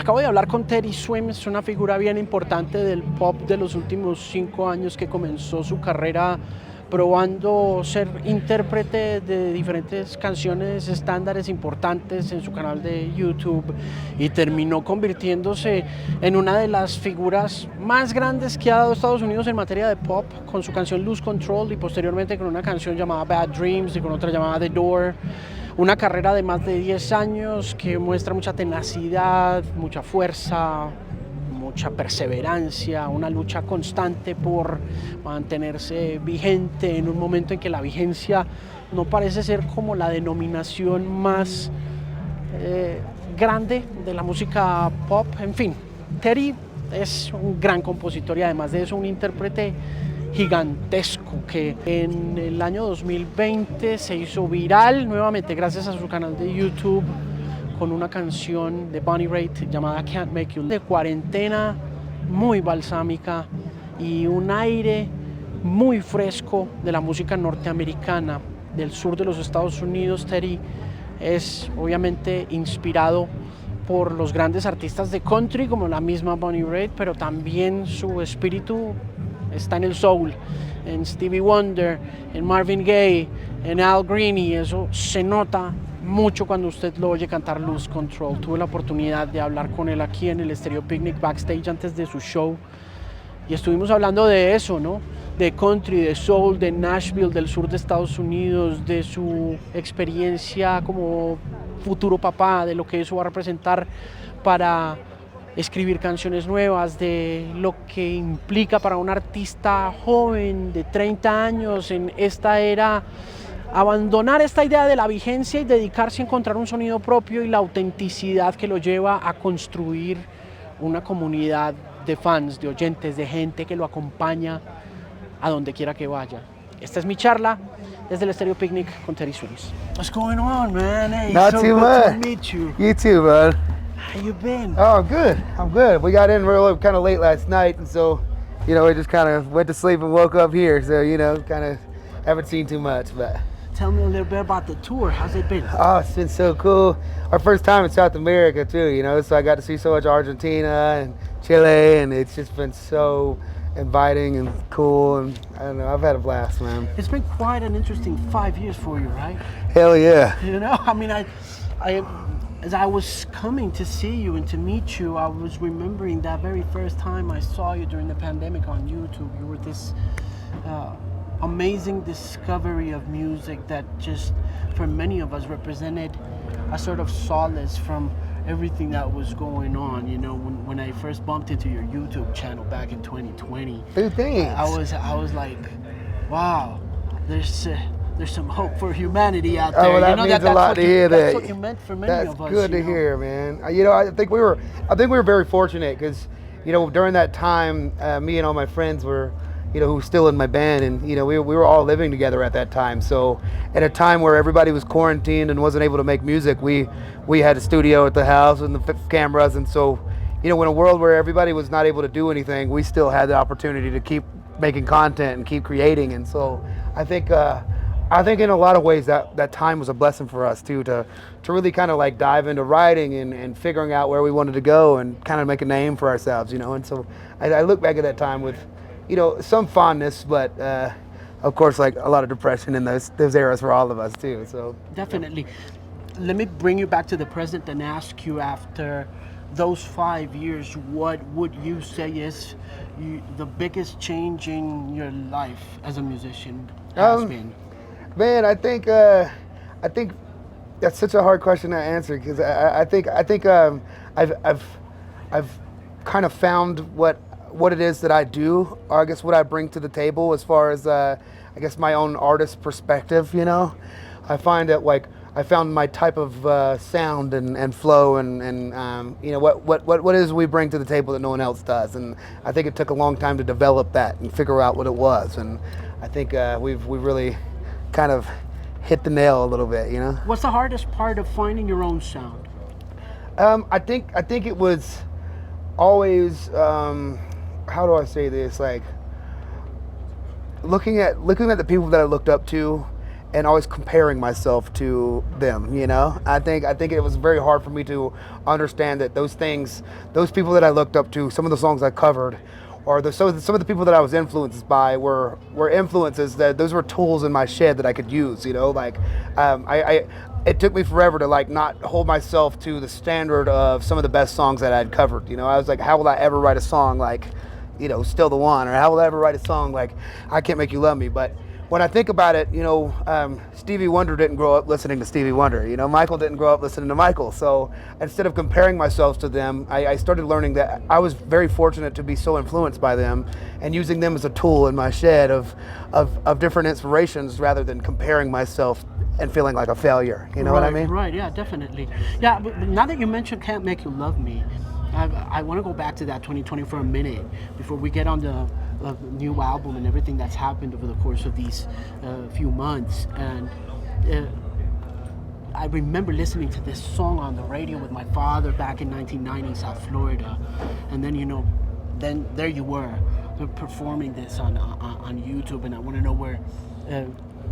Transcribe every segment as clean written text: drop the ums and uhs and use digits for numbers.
Acabo de hablar con Teddy Swims, una figura bien importante del pop de los últimos 5 años que comenzó su carrera probando ser intérprete de diferentes canciones estándares importantes en su canal de YouTube y terminó convirtiéndose en una de las figuras más grandes que ha dado Estados Unidos en materia de pop, con su canción Lose Control y posteriormente con una canción llamada Bad Dreams y con otra llamada The Door. Una carrera de más de 10 años que muestra mucha tenacidad, mucha fuerza, mucha perseverancia, una lucha constante por mantenerse vigente en un momento en que la vigencia no parece ser como la denominación más grande de la música pop. En fin, Teddy es un gran compositor y además de eso un intérprete gigantesco que en el año 2020 se hizo viral nuevamente gracias a su canal de YouTube con una canción de Bonnie Raitt llamada Can't Make You, de cuarentena, muy balsámica y un aire muy fresco de la música norteamericana del sur de los Estados Unidos. Teddy es obviamente inspirado por los grandes artistas de country como la misma Bonnie Raitt, pero también su espíritu está en el soul, en Stevie Wonder, en Marvin Gaye, en Al Green, y eso se nota mucho cuando usted lo oye cantar Lose Control. Tuve la oportunidad de hablar con él aquí en el Estéreo Picnic backstage antes de su show y estuvimos hablando de eso, ¿no? De country, de soul, de Nashville, del sur de Estados Unidos, de su experiencia como futuro papá, de lo que eso va a representar para escribir canciones nuevas, de lo que implica para un artista joven de 30 años en esta era abandonar esta idea de la vigencia y dedicarse a encontrar un sonido propio y la autenticidad que lo lleva a construir una comunidad de fans, de oyentes, de gente que lo acompaña a donde quiera que vaya. Esta es mi charla desde el Estéreo Picnic con Teddy Swims. What's going on, man? Hey, Not so too good much. to meet you. You too, bud. How you been? Oh, good. I'm good. We got in real kind of late last night, and so, we just kind of went to sleep and woke up here. So, kind of haven't seen too much, but. Tell me a little bit about the tour. How's it been? Oh, it's been so cool. Our first time in South America too, so I got to see so much Argentina and Chile, and it's just been so inviting and cool, and I don't know, I've had a blast, man. It's been quite an interesting 5 years for you, right? Hell yeah. I mean, I as I was coming to see you and to meet you, I was remembering that very first time I saw you during the pandemic on YouTube. You were this amazing discovery of music that just, for many of us, represented a sort of solace from everything that was going on. When I first bumped into your YouTube channel back in 2020, Thanks. I was like, wow, there's some hope for humanity out there. Oh, well, that means a lot to hear that. That's what you meant for many of us. That's good to hear, man. I think we were very fortunate because, during that time, me and all my friends were, who were still in my band, and we were all living together at that time. So at a time where everybody was quarantined and wasn't able to make music, we had a studio at the house and the cameras, and so in a world where everybody was not able to do anything, we still had the opportunity to keep making content and keep creating. And so I think in a lot of ways that time was a blessing for us too, to really kind of like dive into writing and figuring out where we wanted to go and kind of make a name for ourselves, and so I look back at that time with some fondness, but of course, like a lot of depression in those eras for all of us too. So definitely. Let me bring you back to the present and ask you, after those 5 years, what would you say is the biggest change in your life as a musician has been? Man, I think that's such a hard question to answer, because I think I've kind of found what it is that I do, or I guess what I bring to the table as far as I guess my own artist perspective. I find that like I found my type of sound and flow and what it is we bring to the table that no one else does, and I think it took a long time to develop that and figure out what it was, and I think we've really kind of hit the nail a little bit. What's the hardest part of finding your own sound? I think it was always how do I say this, like looking at the people that I looked up to and always comparing myself to them, you know? I think it was very hard for me to understand that those things, those people that I looked up to, some of the songs I covered, or some of the people that I was influenced by were influences that those were tools in my shed that I could use, you know? Like, it took me forever to like not hold myself to the standard of some of the best songs that I'd covered, you know? I was like, how will I ever write a song like, you know, Still the One, or how will I ever write a song like I Can't Make You Love Me? But when I think about it, you know, Stevie Wonder didn't grow up listening to Stevie Wonder. You know, Michael didn't grow up listening to Michael. So instead of comparing myself to them, I started learning that I was very fortunate to be so influenced by them and using them as a tool in my shed of different inspirations rather than comparing myself and feeling like a failure. You know what I mean? Right, yeah, definitely. Yeah, but now that you mentioned Can't Make You Love Me, I want to go back to that 2020 for a minute before we get on the new album and everything that's happened over the course of these few months. And I remember listening to this song on the radio with my father back in 1990 South Florida, and then, you know, then there you were performing this on YouTube, and I want to know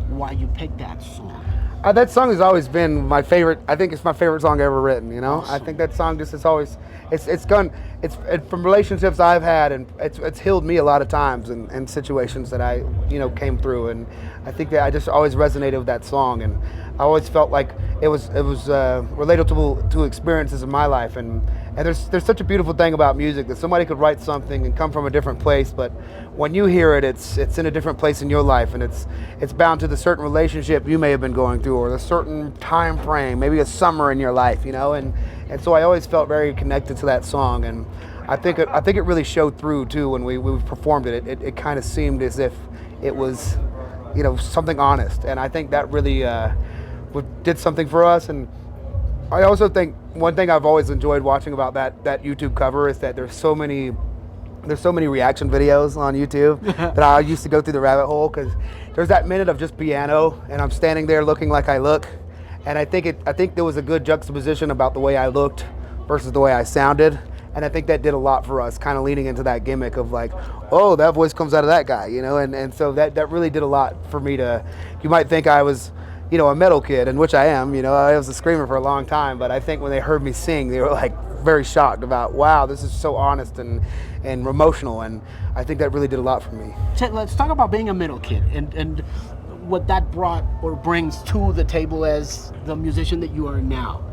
why you picked that song. That song has always been my favorite. I think it's my favorite song ever written, you know? Awesome. I think that song just is always, it's from relationships I've had, and it's healed me a lot of times in situations that I, you know, came through. And I think that I just always resonated with that song, and I always felt like it was relatable to experiences in my life. And there's such a beautiful thing about music, that somebody could write something and come from a different place, but when you hear it, it's in a different place in your life, and it's bound to the certain relationship you may have been going through, or a certain time frame, maybe a summer in your life, you know. And so I always felt very connected to that song, and I think it really showed through too when we performed it. It kind of seemed as if it was, you know, something honest, and I think that really did something for us. And I also think one thing I've always enjoyed watching about that YouTube cover is that there's so many reaction videos on YouTube that I used to go through the rabbit hole, because there's that minute of just piano and I'm standing there looking like I look, and I think there was a good juxtaposition about the way I looked versus the way I sounded, and I think that did a lot for us, kind of leaning into that gimmick of like, oh, that voice comes out of that guy, you know, and so that really did a lot for me to, you might think I was, you know, a metal kid, and which I am, you know, I was a screamer for a long time, but I think when they heard me sing, they were like very shocked about, wow, this is so honest and emotional, and I think that really did a lot for me. Let's talk about being a metal kid and what that brought or brings to the table as the musician that you are now.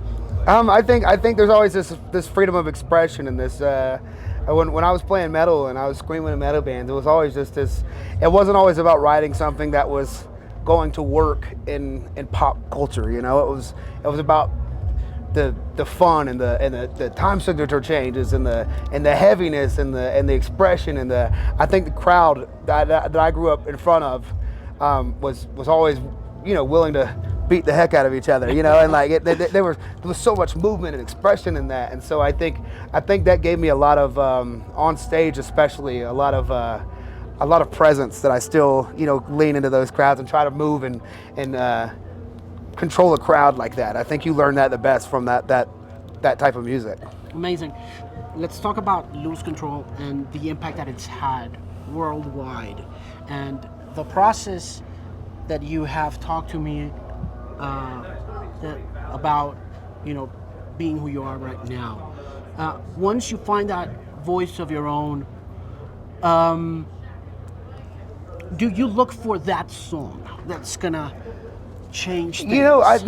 I think there's always this freedom of expression, and this when I was playing metal and I was screaming in metal bands, it was always just this, it wasn't always about writing something that was going to work in pop culture, you know. It was about the fun and the time signature changes and the heaviness and the expression and I think the crowd that I grew up in front of was always, you know, willing to beat the heck out of each other, you know, and like there was so much movement and expression in that, and so I think that gave me a lot of on stage, especially a lot of presence that I still, you know, lean into those crowds and try to move and control a crowd like that. I think you learn that the best from that type of music. Amazing. Let's talk about Lose Control and the impact that it's had worldwide, and the process that you have talked to me about, you know, being who you are right now. Once you find that voice of your own, do you look for that song that's gonna change things? You know, I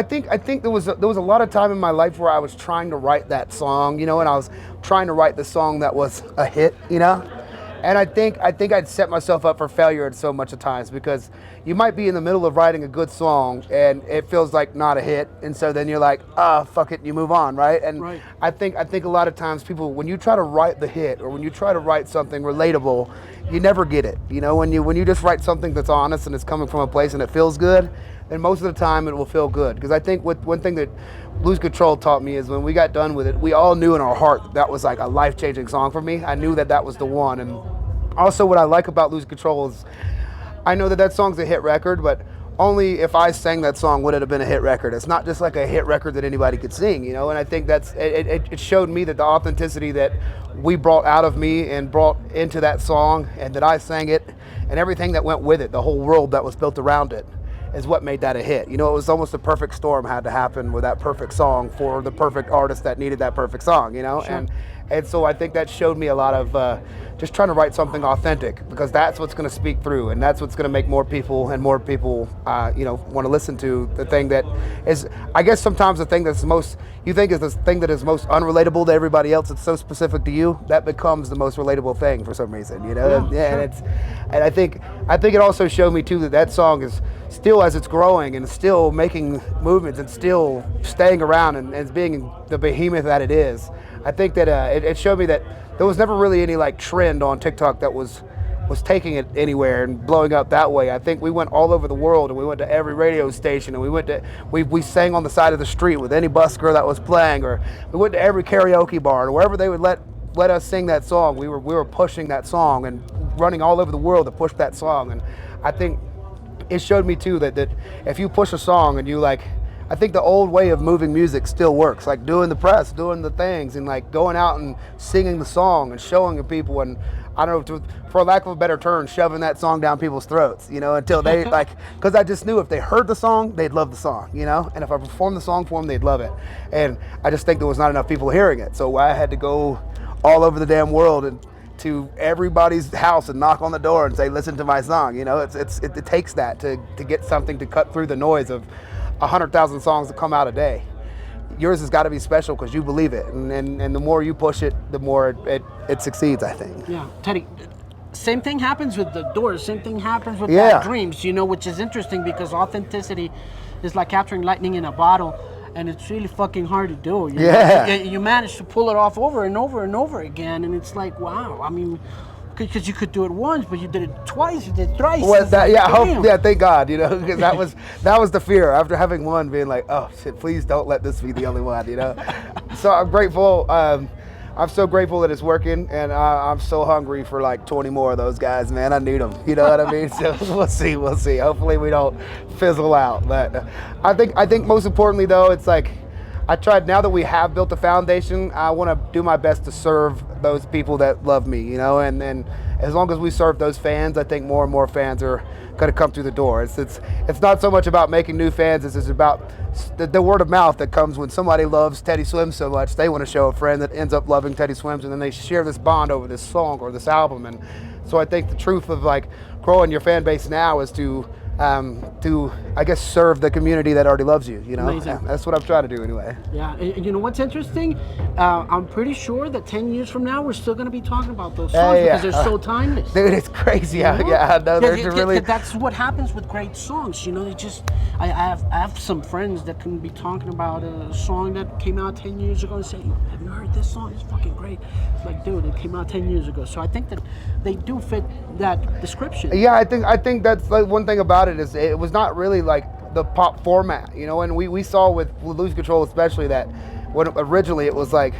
think there was a lot of time in my life where I was trying to write that song, you know, and I was trying to write the song that was a hit, you know. And I think I'd set myself up for failure at so much of times, because you might be in the middle of writing a good song and it feels like not a hit, and so then you're like, fuck it, and you move on, right? And right. I think a lot of times people, when you try to write the hit or when you try to write something relatable, you never get it. You know, when you just write something that's honest and it's coming from a place and it feels good, then most of the time it will feel good. Because I think one thing that Lose Control taught me is when we got done with it, we all knew in our heart that was like a life-changing song for me. I knew that was the one. And also what I like about Lose Control is I know that song's a hit record, but only if I sang that song would it have been a hit record. It's not just like a hit record that anybody could sing, you know. And I think it showed me that the authenticity that we brought out of me and brought into that song, and that I sang it, and everything that went with it, the whole world that was built around it, is what made that a hit. You know, it was almost a perfect storm had to happen with that perfect song for the perfect artist that needed that perfect song, you know? Sure. And so I think that showed me a lot of just trying to write something authentic, because that's what's going to speak through, and that's what's going to make more people want to listen to the thing that is, I guess sometimes the thing that's most, you think is the thing that is most unrelatable to everybody else, it's so specific to you, that becomes the most relatable thing for some reason, you know? Yeah, sure. And I think it also showed me too that song is still, as it's growing and still making movements and still staying around and being the behemoth that it is. I think that it showed me that there was never really any like trend on TikTok that was taking it anywhere and blowing up that way. I think we went all over the world, and we went to every radio station, and we sang on the side of the street with any busker that was playing, or we went to every karaoke bar, or wherever they would let us sing that song. We were pushing that song and running all over the world to push that song. And I think it showed me too that if you push a song and you like, I think the old way of moving music still works, like doing the press, doing the things, and like going out and singing the song and showing the people, and I don't know, for lack of a better term, shoving that song down people's throats, you know, until they like, because I just knew if they heard the song, they'd love the song, you know, and if I performed the song for them, they'd love it. And I just think there was not enough people hearing it, so I had to go all over the damn world and to everybody's house and knock on the door and say, listen to my song, you know. It takes that to get something to cut through the noise of 100,000 songs that come out a day. Yours has got to be special because you believe it, and the more you push it, the more it succeeds, I think. Yeah, Teddy, same thing happens with the Doors, same thing happens with Yeah. Bad Dreams, you know, which is interesting because authenticity is like capturing lightning in a bottle, and it's really fucking hard to do. You know? Yeah. You manage to pull it off over and over and over again, and it's like, wow, I mean, because you could do it once, but you did it twice, you did it thrice. Well, It's like, damn. thank God, you know, because that was the fear after having one, being like, oh shit, please don't let this be the only one, you know. So I'm grateful. I'm so grateful that it's working, and I'm so hungry for like 20 more of those guys, man. I need them, you know what I mean? So we'll see. Hopefully we don't fizzle out. But I think most importantly though, it's like, I tried, now that we have built a foundation, I want to do my best to serve those people that love me, you know, and as long as we serve those fans, I think more and more fans are going to come through the door. It's not so much about making new fans, it's about the word of mouth that comes when somebody loves Teddy Swims so much, they want to show a friend that ends up loving Teddy Swims, and then they share this bond over this song or this album. And so I think the truth of like growing your fan base now is to I guess serve the community that already loves you, you know. Amazing. That's what I'm trying to do anyway. Yeah, and you know what's interesting? I'm pretty sure that 10 years from now, we're still going to be talking about those songs because they're so timeless. Dude, it's crazy. You know? Yeah, no, they're really. That's what happens with great songs. You know, I have some friends that can be talking about a song that came out 10 years ago and say, have you heard this song? It's fucking great. It's like, dude, it came out 10 years ago. So I think that they do fit that description. Yeah, I think that's like one thing about it is it was not really like the pop format, you know, and we saw with Lose Control especially that when originally it was like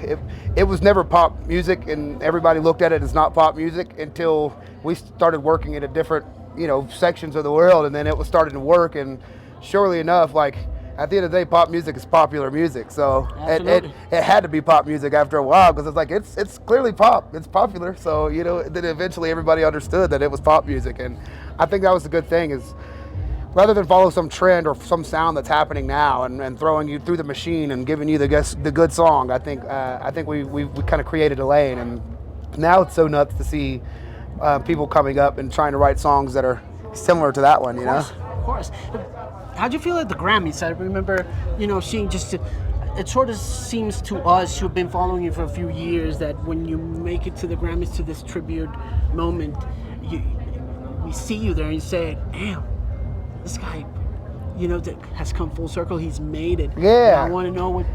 it was never pop music, and everybody looked at it as not pop music until we started working in a different, you know, sections of the world, and then it was starting to work, and surely enough, like at the end of the day, pop music is popular music, so it had to be pop music after a while, because it's like it's clearly pop, it's popular, so you know, then eventually everybody understood that it was pop music. And I think that was the good thing, is rather than follow some trend or some sound that's happening now and throwing you through the machine and giving you the good song, I think we kind of created a lane, and now it's so nuts to see people coming up and trying to write songs that are similar to that one, you know? Of course. How'd you feel at the Grammys? I remember, you know, seeing it sort of seems to us who've been following you for a few years that when you make it to the Grammys, to this tribute moment, we see you there and you say, damn, this guy, you know, that has come full circle. He's made it. Yeah. And I want to know what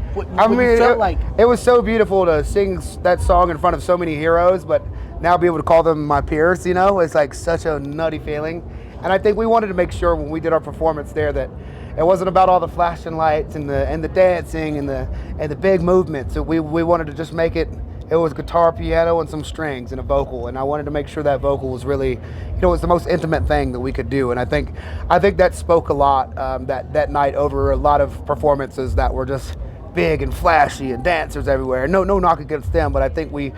you felt like. It was so beautiful to sing that song in front of so many heroes, but now be able to call them my peers, you know, it's like such a nutty feeling. And I think we wanted to make sure when we did our performance there that it wasn't about all the flashing lights and the dancing and the big movements. So we wanted to just make it. It was guitar, piano, and some strings and a vocal, and I wanted to make sure that vocal was really, you know, it was the most intimate thing that we could do. And I think that spoke a lot that night over a lot of performances that were just big and flashy and dancers everywhere. No knock against them, but I think we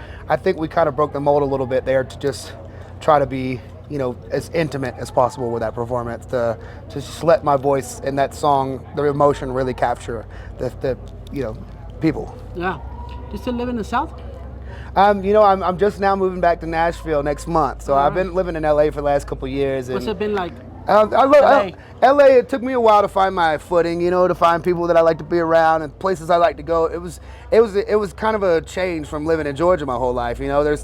kind of broke the mold a little bit there to just try to be you know, as intimate as possible with that performance, to just let my voice and that song, the emotion, really capture the you know, people. Yeah. Do you still live in the South? You know, I'm just now moving back to Nashville next month, so I've been living in LA for the last couple of years. What's it been like? LA, it took me a while to find my footing, you know, to find people that I like to be around and places I like to go. It was kind of a change from living in Georgia my whole life, you know.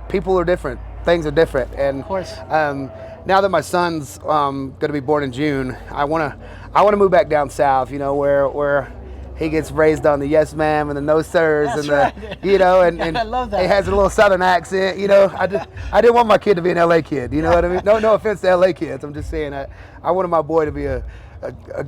People are different, things are different, and of course. Now that my son's going to be born in June, I want to move back down south, you know, where he gets raised on the yes ma'am and the no sirs. That's and right. you know, and I love that. He has a little southern accent, you know. I didn't want my kid to be an LA kid, you know what I mean? No offense to LA kids. I'm just saying I wanted my boy to be a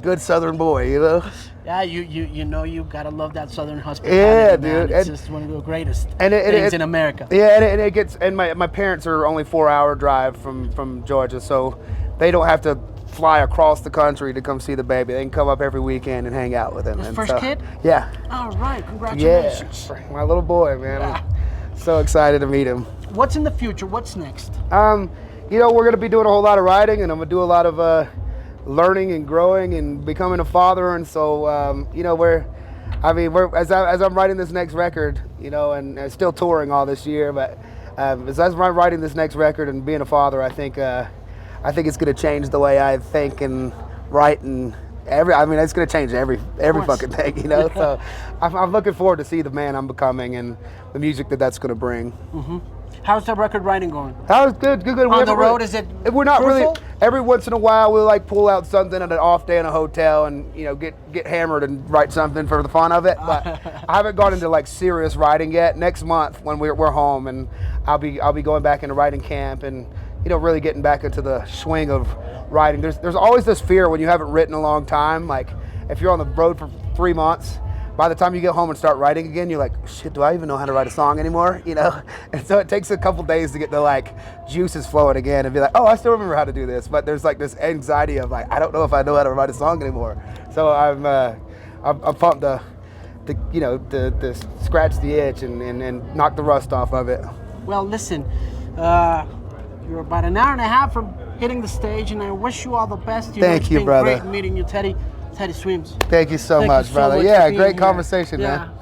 good southern boy, you know. Yeah, you know, you gotta love that southern hospitality. Yeah, man. dude. It's just one of the greatest things in America. Yeah, and it gets, and my parents are only 4-hour drive from Georgia, so they don't have to fly across the country to come see the baby. They can come up every weekend and hang out with him. His first kid? Yeah. All right, congratulations. Yeah, my little boy, man. Yeah. I'm so excited to meet him. What's in the future? What's next? You know, we're going to be doing a whole lot of writing, and I'm going to do a lot of learning and growing and becoming a father. And so, you know, as I'm writing this next record, you know, and still touring all this year, but as I'm writing this next record and being a father, I think it's going to change the way I think and write and it's going to change every fucking thing, you know. So I'm looking forward to see the man I'm becoming and the music that's going to bring. Mm-hmm. How's the record writing going? That was good. On the road, is it? We're not fruitful? really. Every once in a while, we'll like pull out something at an off day in a hotel and, you know, get hammered and write something for the fun of it. But I haven't gone into like serious writing yet. Next month when we're home, and I'll be going back into writing camp and, you know, really getting back into the swing of writing. There's always this fear when you haven't written a long time. Like if you're on the road for 3 months, by the time you get home and start writing again, you're like, shit, do I even know how to write a song anymore? You know? And so it takes a couple days to get the like juices flowing again and be like, oh, I still remember how to do this. But there's like this anxiety of like, I don't know if I know how to write a song anymore. So I'm pumped to you know, to scratch the itch and knock the rust off of it. Well, listen, you're about an hour and a half from hitting the stage, and I wish you all the best. Thank you, brother. Great meeting you, Teddy. Teddy Swims. Thank you so much, brother. Yeah, great conversation, man.